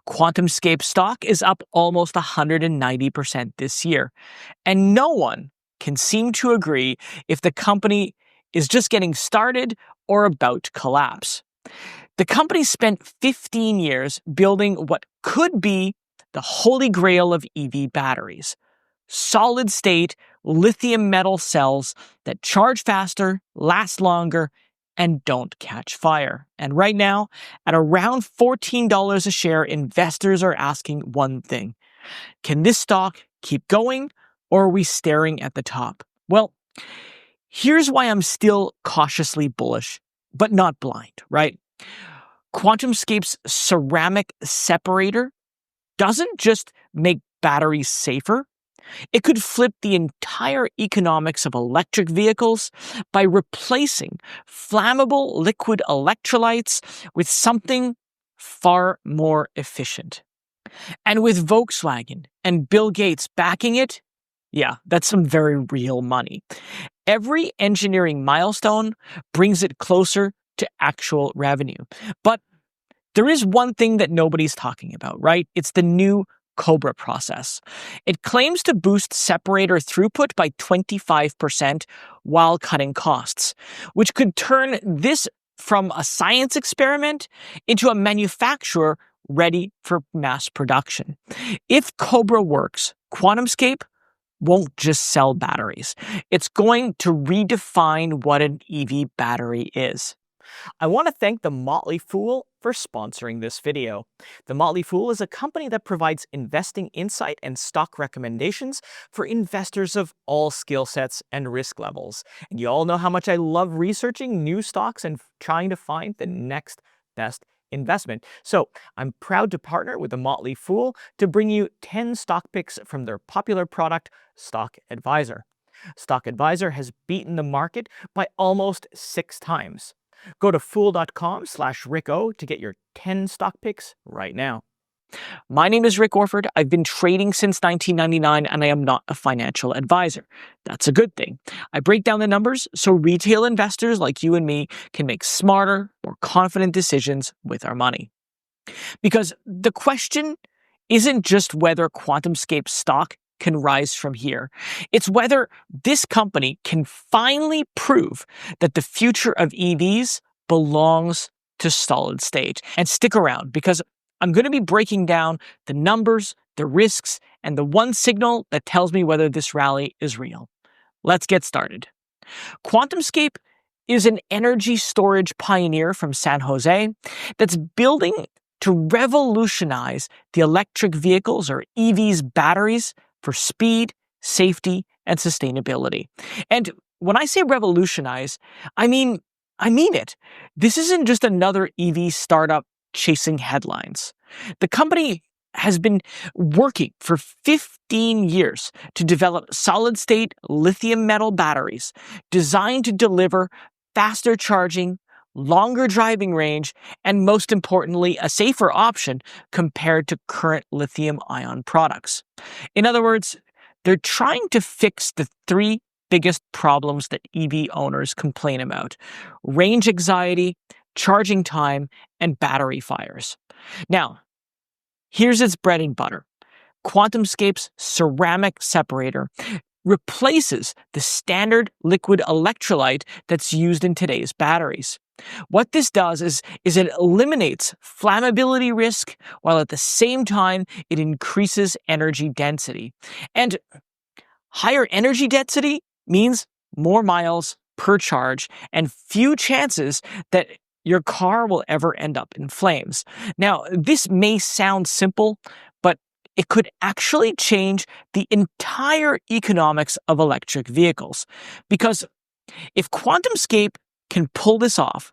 QuantumScape stock is up almost 190% this year, and no one can seem to agree if the company is just getting started or about to collapse. The company spent 15 years building what could be the holy grail of EV batteries: solid-state lithium metal cells that charge faster, last longer, and don't catch fire. And right now, at around $14 a share, investors are asking one thing: can this stock keep going, or are we staring at the top? Well, here's why I'm still cautiously bullish, but not blind, right? QuantumScape's ceramic separator doesn't just make batteries safer. It could flip the entire economics of electric vehicles by replacing flammable liquid electrolytes with something far more efficient. And with Volkswagen and Bill Gates backing it, yeah, that's some very real money. Every engineering milestone brings it closer to actual revenue. But there is one thing that nobody's talking about, right? It's the new Cobra process. It claims to boost separator throughput by 25% while cutting costs, which could turn this from a science experiment into a manufacturer ready for mass production. If Cobra works, QuantumScape won't just sell batteries. It's going to redefine what an EV battery is. I want to thank The Motley Fool for sponsoring this video. The Motley Fool is a company that provides investing insight and stock recommendations for investors of all skill sets and risk levels. And you all know how much I love researching new stocks and trying to find the next best investment. So I'm proud to partner with The Motley Fool to bring you 10 stock picks from their popular product, Stock Advisor. Stock Advisor has beaten the market by almost 6 times. Go to fool.com/RickO to get your 10 stock picks right now. My name is Rick Orford. I've been trading since 1999, and I am not a financial advisor. That's a good thing. I break down the numbers so retail investors like you and me can make smarter, more confident decisions with our money. Because the question isn't just whether QuantumScape stock can rise from here. It's whether this company can finally prove that the future of EVs belongs to solid state. And stick around, because I'm going to be breaking down the numbers, the risks, and the one signal that tells me whether this rally is real. Let's get started. QuantumScape is an energy storage pioneer from San Jose that's building to revolutionize the electric vehicles, or EVs, batteries for speed, safety, and sustainability. And when I say revolutionize, I mean it. This isn't just another EV startup chasing headlines. The company has been working for 15 years to develop solid-state lithium metal batteries designed to deliver faster charging, longer driving range, and most importantly, a safer option compared to current lithium-ion products. In other words, they're trying to fix the 3 biggest problems that EV owners complain about: range anxiety, charging time, and battery fires. Now, here's its bread and butter. QuantumScape's ceramic separator replaces the standard liquid electrolyte that's used in today's batteries. What this does is it eliminates flammability risk, while at the same time it increases energy density. And higher energy density means more miles per charge and few chances that your car will ever end up in flames. Now, this may sound simple, but it could actually change the entire economics of electric vehicles. Because if QuantumScape can pull this off,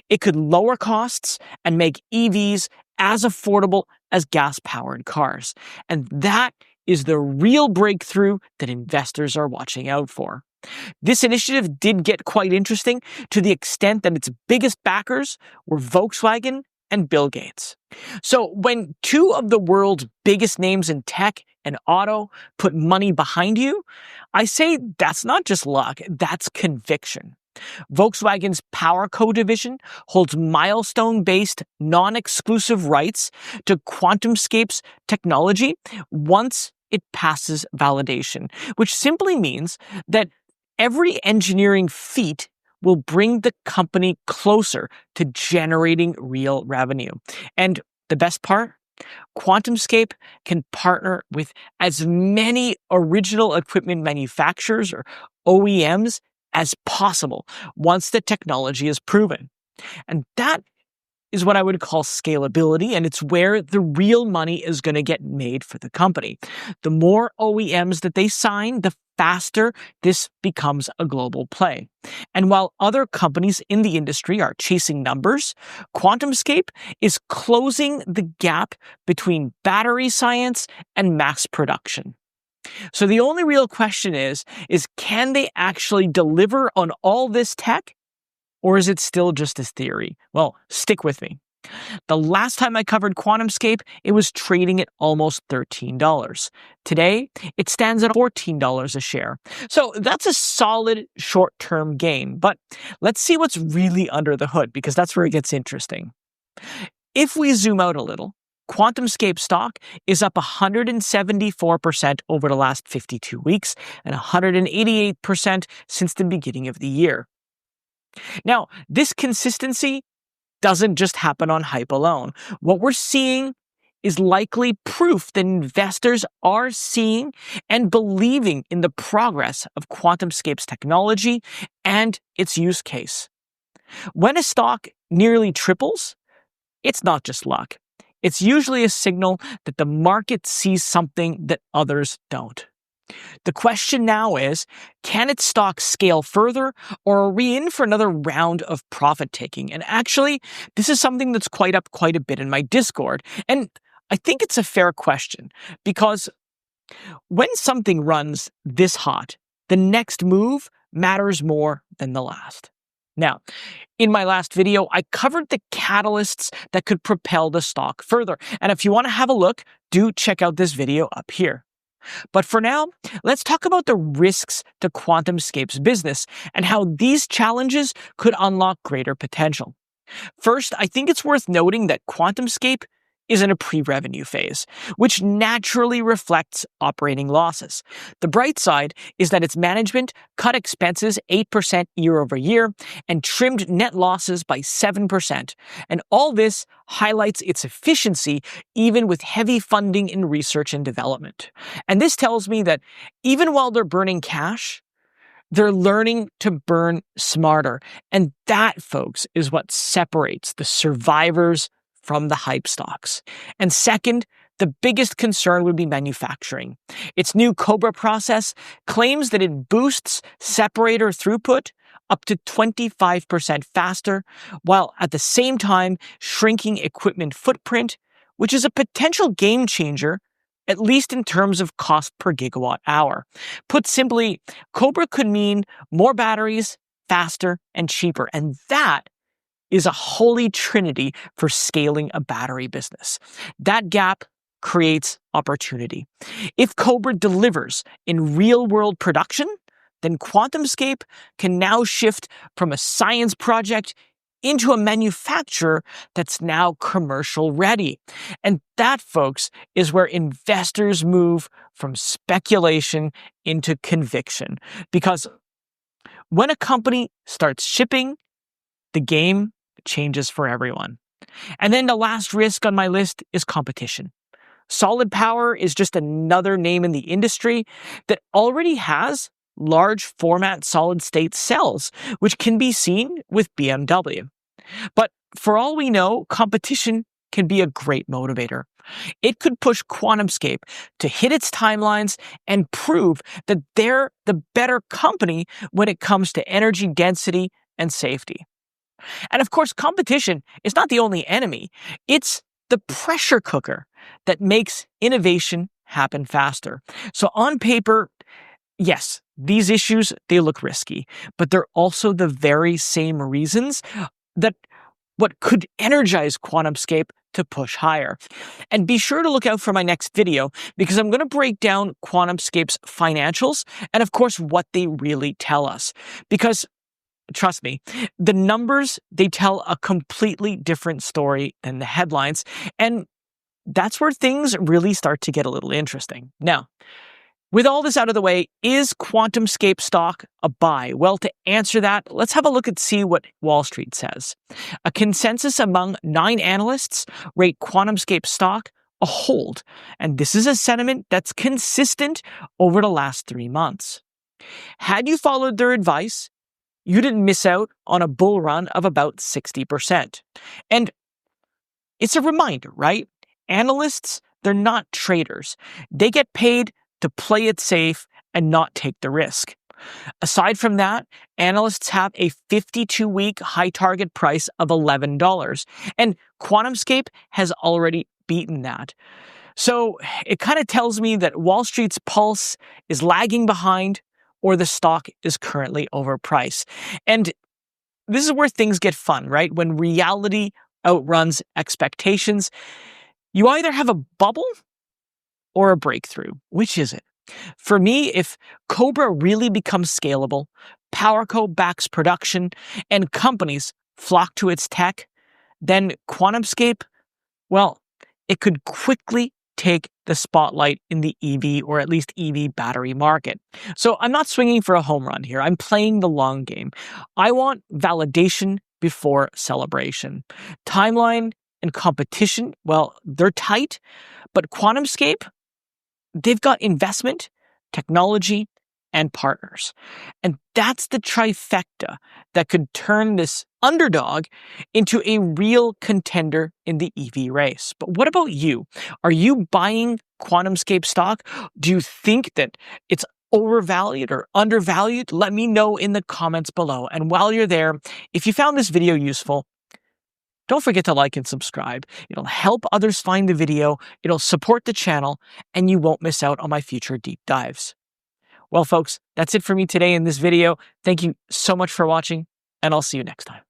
it could lower costs and make EVs as affordable as gas-powered cars. And that is the real breakthrough that investors are watching out for. This initiative did get quite interesting, to the extent that its biggest backers were Volkswagen and Bill Gates. So when 2 of the world's biggest names in tech and auto put money behind you, I say that's not just luck, that's conviction. Volkswagen's PowerCo division holds milestone-based, non-exclusive rights to QuantumScape's technology once it passes validation, which simply means that every engineering feat will bring the company closer to generating real revenue. And the best part? QuantumScape can partner with as many original equipment manufacturers or OEMs as possible once the technology is proven. And that is what I would call scalability, and it's where the real money is going to get made for the company. The more OEMs that they sign, the faster this becomes a global play. And while other companies in the industry are chasing numbers, QuantumScape is closing the gap between battery science and mass production. So the only real question is can they actually deliver on all this tech? Or is it still just a theory? Well, stick with me. The last time I covered QuantumScape, it was trading at almost $13. Today, it stands at $14 a share. So that's a solid short-term gain. But let's see what's really under the hood, because that's where it gets interesting. If we zoom out a little, QuantumScape stock is up 174% over the last 52 weeks and 188% since the beginning of the year. Now, this consistency doesn't just happen on hype alone. What we're seeing is likely proof that investors are seeing and believing in the progress of QuantumScape's technology and its use case. When a stock nearly triples, it's not just luck. It's usually a signal that the market sees something that others don't. The question now is, can its stock scale further, or are we in for another round of profit taking? And actually, this is something that's quite a bit in my Discord. And I think it's a fair question, because when something runs this hot, the next move matters more than the last. Now, in my last video, I covered the catalysts that could propel the stock further. And if you want to have a look, do check out this video up here. But for now, let's talk about the risks to QuantumScape's business and how these challenges could unlock greater potential. First, I think it's worth noting that QuantumScape is in a pre-revenue phase, which naturally reflects operating losses. The bright side is that its management cut expenses 8% year over year and trimmed net losses by 7%. And all this highlights its efficiency even with heavy funding in research and development. And this tells me that even while they're burning cash, they're learning to burn smarter. And that, folks, is what separates the survivors from the hype stocks. And second, the biggest concern would be manufacturing. Its new Cobra process claims that it boosts separator throughput up to 25% faster, while at the same time shrinking equipment footprint, which is a potential game changer, at least in terms of cost per gigawatt hour. Put simply, Cobra could mean more batteries, faster, and cheaper. And that is a holy trinity for scaling a battery business. That gap creates opportunity. If Cobra delivers in real-world production, then QuantumScape can now shift from a science project into a manufacturer that's now commercial ready. And that, folks, is where investors move from speculation into conviction. Because when a company starts shipping, the game changes for everyone. And then the last risk on my list is competition. Solid Power is just another name in the industry that already has large format solid-state cells, which can be seen with BMW. But for all we know, competition can be a great motivator. It could push QuantumScape to hit its timelines and prove that they're the better company when it comes to energy density and safety. And of course, competition is not the only enemy. It's the pressure cooker that makes innovation happen faster. So on paper, yes, these issues, they look risky, but they're also the very same reasons that what could energize QuantumScape to push higher. And be sure to look out for my next video, because I'm going to break down QuantumScape's financials and, of course, what they really tell us. Because trust me, the numbers, they tell a completely different story than the headlines. And that's where things really start to get a little interesting. Now, with all this out of the way, is QuantumScape stock a buy? Well, to answer that, let's have a look and see what Wall Street says. A consensus among 9 analysts rate QuantumScape stock a hold, and this is a sentiment that's consistent over the last 3 months. Had you followed their advice, you didn't miss out on a bull run of about 60%. And it's a reminder, right? Analysts, they're not traders. They get paid to play it safe and not take the risk. Aside from that, analysts have a 52-week high target price of $11, and QuantumScape has already beaten that. So it kind of tells me that Wall Street's pulse is lagging behind, or the stock is currently overpriced. And this is where things get fun, right? When reality outruns expectations, you either have a bubble or a breakthrough. Which is it? For me, if Cobra really becomes scalable, PowerCo backs production, and companies flock to its tech, then QuantumScape, well, it could quickly take the spotlight in the EV, or at least EV battery market. So I'm not swinging for a home run here. I'm playing the long game. I want validation before celebration. Timeline and competition, well, they're tight, but QuantumScape, they've got investment, technology, and partners. And that's the trifecta that could turn this underdog into a real contender in the EV race. But what about you? Are you buying QuantumScape stock? Do you think that it's overvalued or undervalued? Let me know in the comments below. And while you're there, if you found this video useful, don't forget to like and subscribe. It'll help others find the video, it'll support the channel, and you won't miss out on my future deep dives. Well, folks, that's it for me today in this video. Thank you so much for watching, and I'll see you next time.